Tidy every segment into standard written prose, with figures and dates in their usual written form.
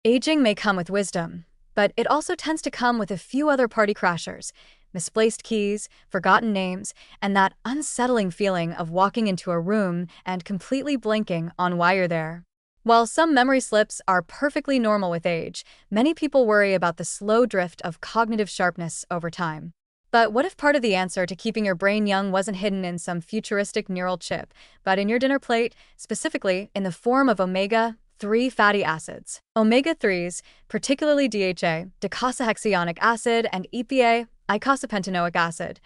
Aging may come with wisdom, but it also tends to come with a few other party crashers, misplaced keys, forgotten names, and that unsettling feeling of walking into a room and completely blanking on why you're there. While some memory slips are perfectly normal with age, many people worry about the slow drift of cognitive sharpness over time. But what if part of the answer to keeping your brain young wasn't hidden in some futuristic neural chip, but in your dinner plate, specifically in the form of omega-3 fatty acids? Omega-3s, particularly DHA, docosahexaenoic acid, and EPA, eicosapentaenoic acid,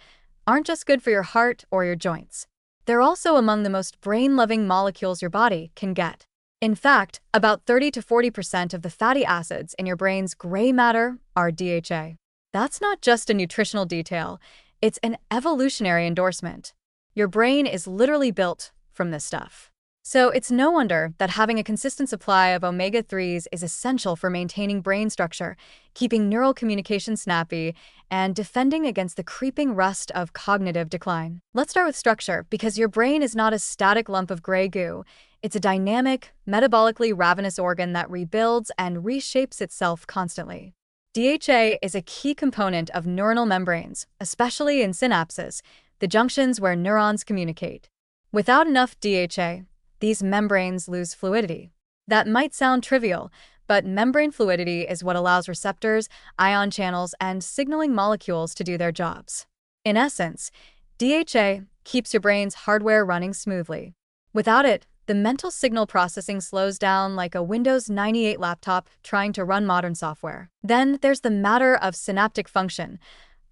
aren't just good for your heart or your joints. They're also among the most brain-loving molecules your body can get. In fact, about 30 to 40% of the fatty acids in your brain's gray matter are DHA. That's not just a nutritional detail, it's an evolutionary endorsement. Your brain is literally built from this stuff. So it's no wonder that having a consistent supply of omega-3s is essential for maintaining brain structure, keeping neural communication snappy, and defending against the creeping rust of cognitive decline. Let's start with structure, because your brain is not a static lump of gray goo. It's a dynamic, metabolically ravenous organ that rebuilds and reshapes itself constantly. DHA is a key component of neuronal membranes, especially in synapses, the junctions where neurons communicate. Without enough DHA, these membranes lose fluidity. That might sound trivial, but membrane fluidity is what allows receptors, ion channels, and signaling molecules to do their jobs. In essence, DHA keeps your brain's hardware running smoothly. Without it, the mental signal processing slows down like a Windows 98 laptop trying to run modern software. Then there's the matter of synaptic function,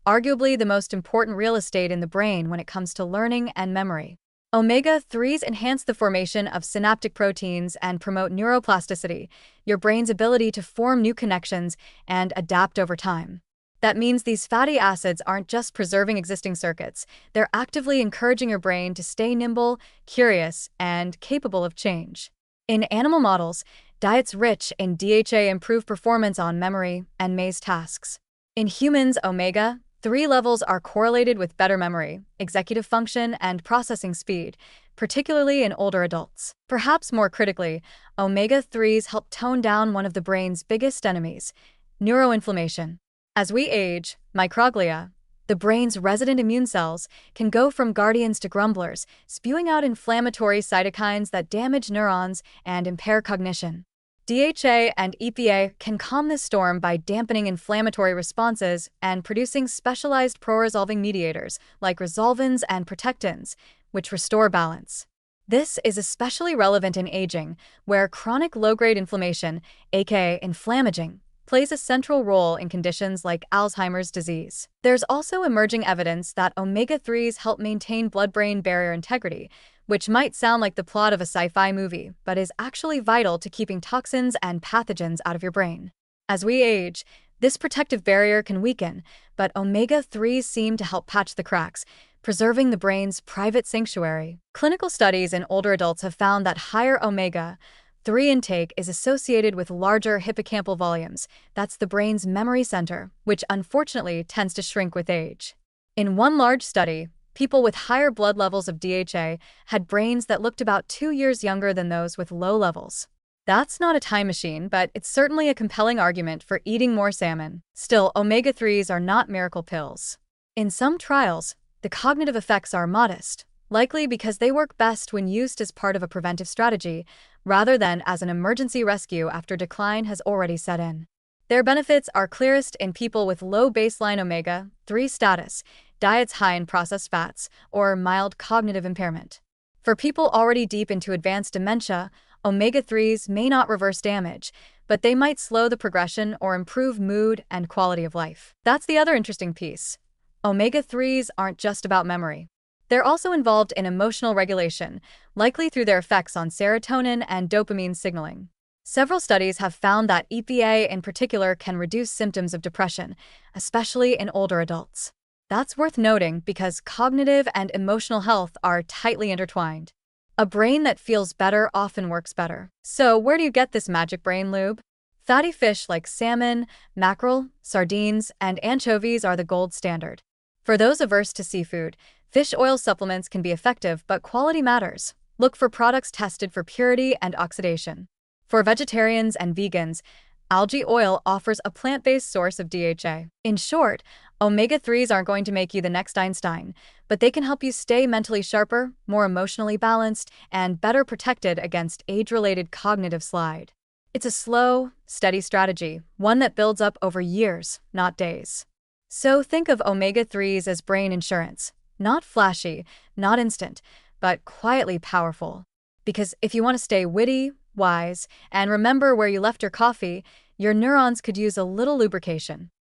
arguably the most important real estate in the brain when it comes to learning and memory. Omega-3s enhance the formation of synaptic proteins and promote neuroplasticity, your brain's ability to form new connections and adapt over time. That means these fatty acids aren't just preserving existing circuits, they're actively encouraging your brain to stay nimble, curious, and capable of change. In animal models, diets rich in DHA improve performance on memory and maze tasks. In humans, omega-3 levels are correlated with better memory, executive function, and processing speed, particularly in older adults. Perhaps more critically, omega-3s help tone down one of the brain's biggest enemies, neuroinflammation. As we age, microglia, the brain's resident immune cells, can go from guardians to grumblers, spewing out inflammatory cytokines that damage neurons and impair cognition. DHA and EPA can calm this storm by dampening inflammatory responses and producing specialized pro-resolving mediators like resolvins and protectins, which restore balance. This is especially relevant in aging, where chronic low-grade inflammation, aka inflammaging, plays a central role in conditions like Alzheimer's disease. There's also emerging evidence that omega-3s help maintain blood-brain barrier integrity, which might sound like the plot of a sci-fi movie, but is actually vital to keeping toxins and pathogens out of your brain. As we age, this protective barrier can weaken, but omega-3s seem to help patch the cracks, preserving the brain's private sanctuary. Clinical studies in older adults have found that higher omega-3 intake is associated with larger hippocampal volumes. That's the brain's memory center, which unfortunately tends to shrink with age. In one large study, people with higher blood levels of DHA had brains that looked about 2 years younger than those with low levels. That's not a time machine, but it's certainly a compelling argument for eating more salmon. Still, omega-3s are not miracle pills. In some trials, the cognitive effects are modest, likely because they work best when used as part of a preventive strategy, rather than as an emergency rescue after decline has already set in. Their benefits are clearest in people with low baseline omega-3 status, diets high in processed fats, or mild cognitive impairment. For people already deep into advanced dementia, omega-3s may not reverse damage, but they might slow the progression or improve mood and quality of life. That's the other interesting piece. Omega-3s aren't just about memory. They're also involved in emotional regulation, likely through their effects on serotonin and dopamine signaling. Several studies have found that EPA in particular can reduce symptoms of depression, especially in older adults. That's worth noting because cognitive and emotional health are tightly intertwined. A brain that feels better often works better. So where do you get this magic brain lube? Fatty fish like salmon, mackerel, sardines, and anchovies are the gold standard. For those averse to seafood, fish oil supplements can be effective, but quality matters. Look for products tested for purity and oxidation. For vegetarians and vegans, Algae oil offers a plant-based source of DHA. In short, omega-3s aren't going to make you the next Einstein, but they can help you stay mentally sharper, more emotionally balanced, and better protected against age-related cognitive slide. It's a slow, steady strategy, one that builds up over years, not days. So think of omega-3s as brain insurance. Not flashy, not instant, but quietly powerful. Because if you want to stay witty, wise, and remember where you left your coffee, your neurons could use a little lubrication.